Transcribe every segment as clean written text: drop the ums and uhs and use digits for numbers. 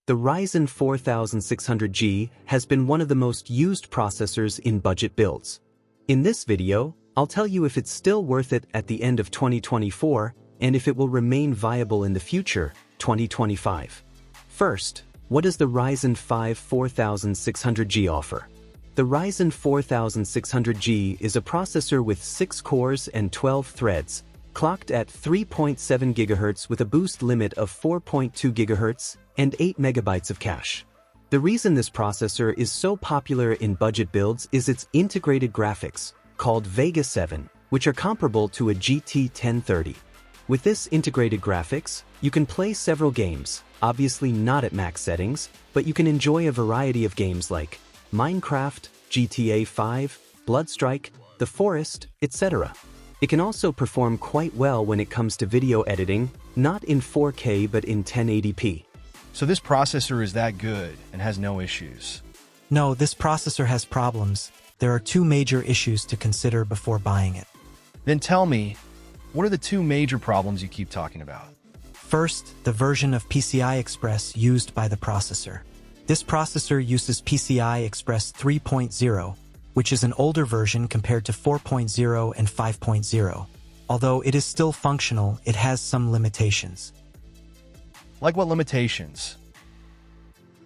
The Ryzen 4600G has been one of the most used processors in budget builds. In this video, I'll tell you if it's still worth it at the end of 2024 and if it will remain viable in the future, 2025. First, what does the Ryzen 5 4600G offer? The Ryzen 4600G is a processor with 6 cores and 12 threads, clocked at 3.7 GHz with a boost limit of 4.2 GHz and 8 MB of cache. The reason this processor is so popular in budget builds is its integrated graphics, called Vega 7, which are comparable to a GT 1030. With this integrated graphics, you can play several games, obviously not at max settings, but you can enjoy a variety of games like Minecraft, GTA 5, Bloodstrike, The Forest, etc. It can also perform quite well when it comes to video editing, not in 4K but in 1080p. So this processor is that good and has no issues? No, this processor has problems. There are two major issues to consider before buying it. Then tell me, what are the two major problems you keep talking about? First, the version of PCI Express used by the processor. This processor uses PCI Express 3.0, which is an older version compared to 4.0 and 5.0. Although it is still functional, it has some limitations. Like what limitations?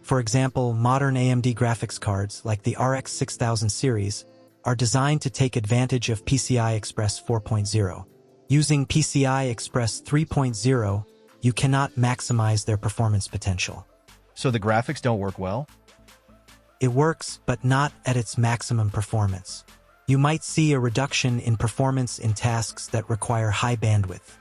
For example, modern AMD graphics cards, like the RX 6000 series, are designed to take advantage of PCI Express 4.0. Using PCI Express 3.0, you cannot maximize their performance potential. So the graphics don't work well? It works, but not at its maximum performance. You might see a reduction in performance in tasks that require high bandwidth.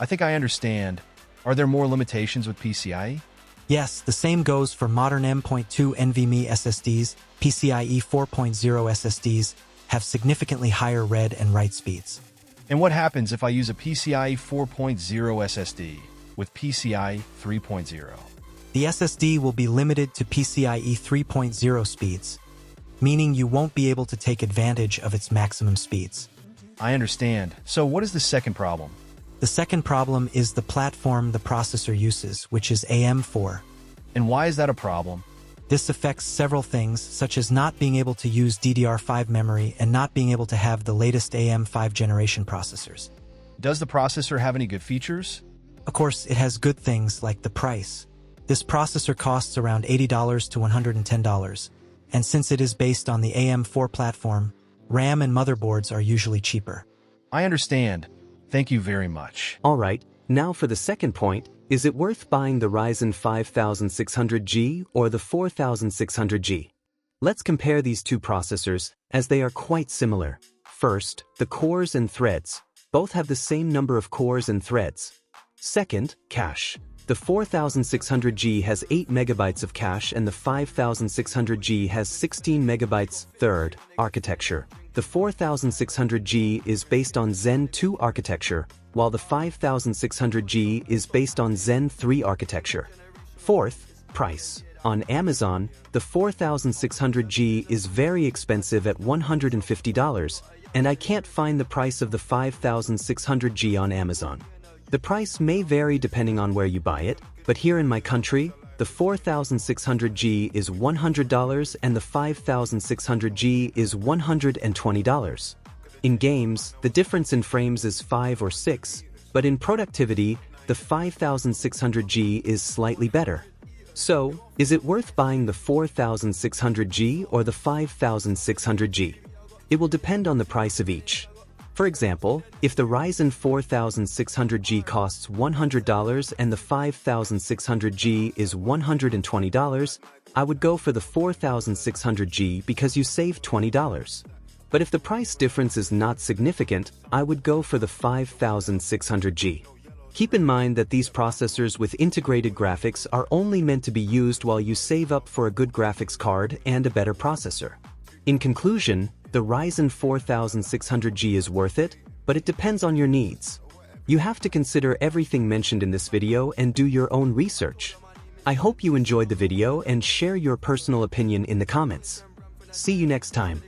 I think I understand. Are there more limitations with PCIe? Yes, the same goes for modern M.2 NVMe SSDs. PCIe 4.0 SSDs have significantly higher read and write speeds. And what happens if I use a PCIe 4.0 SSD with PCIe 3.0? The SSD will be limited to PCIe 3.0 speeds, meaning you won't be able to take advantage of its maximum speeds. I understand. So what is the second problem? The second problem is the platform the processor uses, which is AM4. And why is that a problem? This affects several things, such as not being able to use DDR5 memory and not being able to have the latest AM5 generation processors. Does the processor have any good features? Of course, it has good things like the price. This processor costs around $80 to $110, and since it is based on the AM4 platform, RAM and motherboards are usually cheaper. I understand. Thank you very much. Alright, now for the second point, is it worth buying the Ryzen 5600G or the 4600G? Let's compare these two processors, as they are quite similar. First, the cores and threads. Both have the same number of cores and threads. Second, cache. The 4600G has 8 MB of cache and the 5600G has 16 MB. Third, architecture. The 4600G is based on Zen 2 architecture, while the 5600G is based on Zen 3 architecture. Fourth, price. On Amazon, the 4600G is very expensive at $150, and I can't find the price of the 5600G on Amazon. The price may vary depending on where you buy it, but here in my country, the 4600G is $100 and the 5600G is $120. In games, the difference in frames is 5 or 6, but in productivity, the 5600G is slightly better. So, is it worth buying the 4600G or the 5600G? It will depend on the price of each. For example, if the Ryzen 4600G costs $100 and the 5600G is $120, I would go for the 4600G because you save $20. But if the price difference is not significant, I would go for the 5600G. Keep in mind that these processors with integrated graphics are only meant to be used while you save up for a good graphics card and a better processor. In conclusion, the Ryzen 4600G is worth it, but it depends on your needs. You have to consider everything mentioned in this video and do your own research. I hope you enjoyed the video and share your personal opinion in the comments. See you next time.